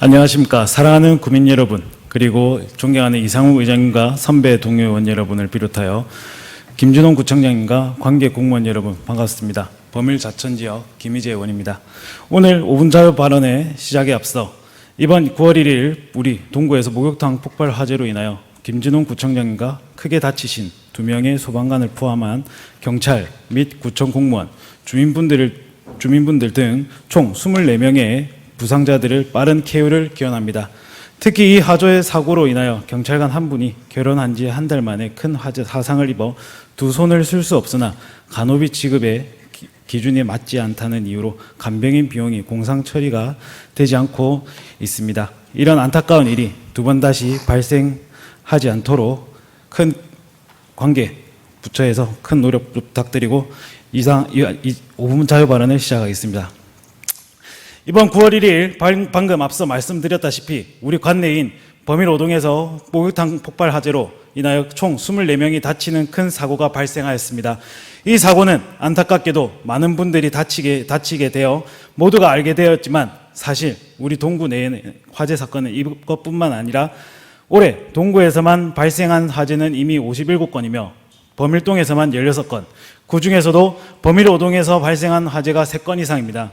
안녕하십니까. 사랑하는 구민 여러분, 그리고 존경하는 이상우 의장님과 선배 동료 의원 여러분을 비롯하여 김준홍 구청장님과 관계 공무원 여러분 반갑습니다. 범일 자천지역 김희재 의원입니다. 오늘 5분 자유 발언의 시작에 앞서 이번 9월 1일 우리 동구에서 목욕탕 폭발 화재로 인하여 김준홍 구청장님과 크게 다치신 2명의 소방관을 포함한 경찰 및 구청 공무원, 주민분들 등 총 24명의 부상자들을 빠른 쾌유를 기원합니다. 특히 이 화재 사고로 인하여 경찰관 한 분이 결혼한 지 한 달 만에 큰 사상을 입어 두 손을 쓸 수 없으나 간호비 지급의 기준이 맞지 않다는 이유로 간병인 비용이 공상 처리가 되지 않고 있습니다. 이런 안타까운 일이 두 번 다시 발생하지 않도록 큰 관계 부처에서 큰 노력 부탁드리고 이상 5분 자유 발언을 시작하겠습니다. 이번 9월 1일 방금 앞서 말씀드렸다시피 우리 관내인 범일 5동에서 목욕탕 폭발 화재로 인하여 총 24명이 다치는 큰 사고가 발생하였습니다. 이 사고는 안타깝게도 많은 분들이 다치게 되어 모두가 알게 되었지만 사실 우리 동구 내에 화재 사건은 이것뿐만 아니라 올해 동구에서만 발생한 화재는 이미 57건이며 범일동에서만 16건, 그중에서도 범일 5동에서 발생한 화재가 3건 이상입니다.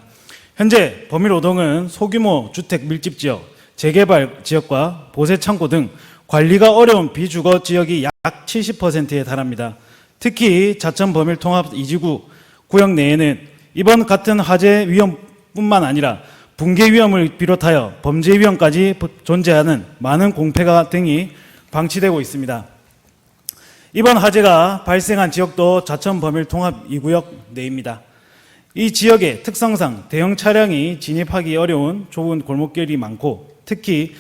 현재 범일 5동은 소규모 주택 밀집 지역, 재개발 지역과 보세 창고 등 관리가 어려운 비주거 지역이 약 70%에 달합니다. 특히 자천 범일 통합 2지구 구역 내에는 이번 같은 화재 위험뿐만 아니라 붕괴 위험을 비롯하여 범죄 위험까지 존재하는 많은 공폐가 등이 방치되고 있습니다. 이번 화재가 발생한 지역도 자천 범일 통합 2구역 내입니다. 이 지역의 특성상 대형 차량이 진입하기 어려운 좁은 골목길이 많고 특히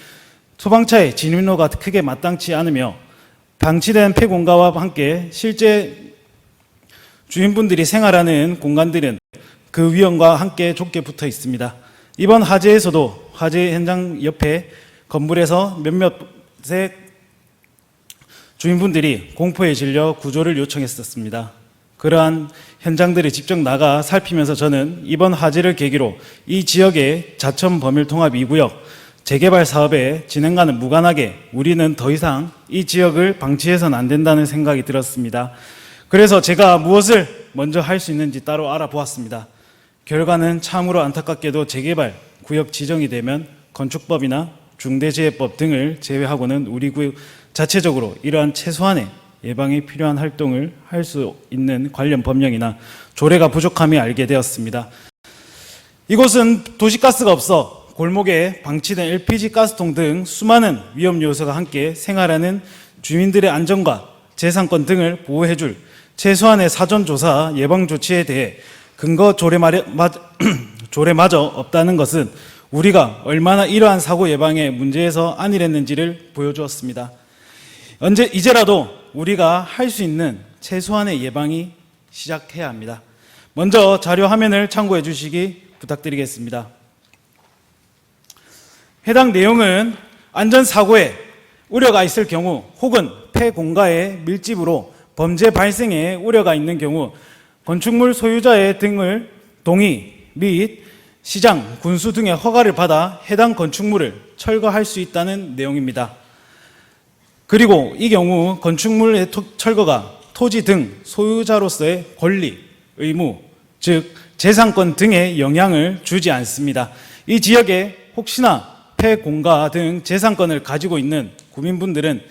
소방차의 진입로가 크게 마땅치 않으며 방치된 폐공가와 함께 실제 주인분들이 생활하는 공간들은 그 위험과 함께 좁게 붙어 있습니다. 이번 화재에서도 화재 현장 옆에 건물에서 몇몇의 주인분들이 공포에 질려 구조를 요청했었습니다. 그러한 현장들을 직접 나가 살피면서 저는 이번 화재를 계기로 이 지역의 자천 범일 통합 2구역 재개발 사업에 진행과는 무관하게 우리는 더 이상 이 지역을 방치해서는 안 된다는 생각이 들었습니다. 그래서 제가 무엇을 먼저 할 수 있는지 따로 알아보았습니다. 결과는 참으로 안타깝게도 재개발 구역 지정이 되면 건축법이나 중대재해법 등을 제외하고는 우리 구역 자체적으로 이러한 최소한의 예방에 필요한 활동을 할 수 있는 관련 법령이나 조례가 부족함이 알게 되었습니다. 이곳은 도시가스가 없어 골목에 방치된 LPG 가스통 등 수많은 위험 요소가 함께 생활하는 주민들의 안전과 재산권 등을 보호해줄 최소한의 사전조사 예방 조치에 대해 근거 조례마저 없다는 것은 우리가 얼마나 이러한 사고 예방의 문제에서 안일했는지를 보여주었습니다. 이제라도 우리가 할 수 있는 최소한의 예방이 시작해야 합니다. 먼저 자료 화면을 참고해 주시기 부탁드리겠습니다. 해당 내용은 안전사고에 우려가 있을 경우 혹은 폐공가의 밀집으로 범죄 발생에 우려가 있는 경우 건축물 소유자의 등을 동의 및 시장, 군수 등의 허가를 받아 해당 건축물을 철거할 수 있다는 내용입니다. 그리고 이 경우 건축물의 철거가 토지 등 소유자로서의 권리, 의무, 즉 재산권 등에 영향을 주지 않습니다. 이 지역에 혹시나 폐공가 등 재산권을 가지고 있는 구민분들은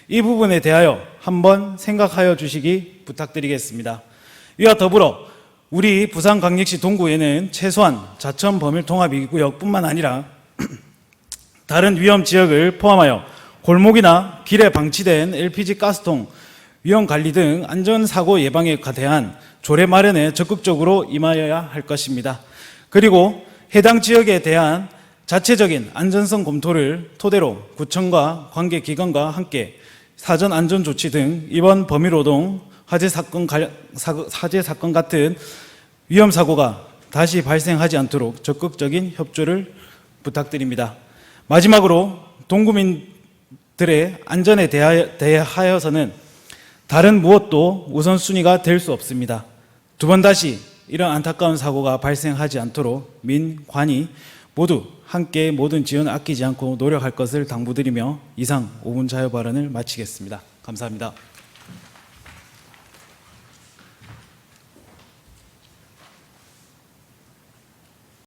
이 부분에 대하여 한번 생각하여 주시기 부탁드리겠습니다. 이와 더불어 우리 부산광역시 동구에는 최소한 자천 범일 통합 2구역뿐만 아니라 다른 위험 지역을 포함하여 골목이나 길에 방치된 LPG 가스통, 위험관리 등 안전사고 예방에 대한 조례 마련에 적극적으로 임하여야 할 것입니다. 그리고 해당 지역에 대한 자체적인 안전성 검토를 토대로 구청과 관계기관과 함께 사전 안전조치 등 이번 범일 5동 화재 사건 같은 위험사고가 다시 발생하지 않도록 적극적인 협조를 부탁드립니다. 마지막으로 동구민들의 안전에 대하여서는 다른 무엇도 우선순위가 될 수 없습니다. 두 번 다시 이런 안타까운 사고가 발생하지 않도록 민관이 모두 함께 모든 지원 아끼지 않고 노력할 것을 당부드리며 이상 5분 자유 발언을 마치겠습니다. 감사합니다.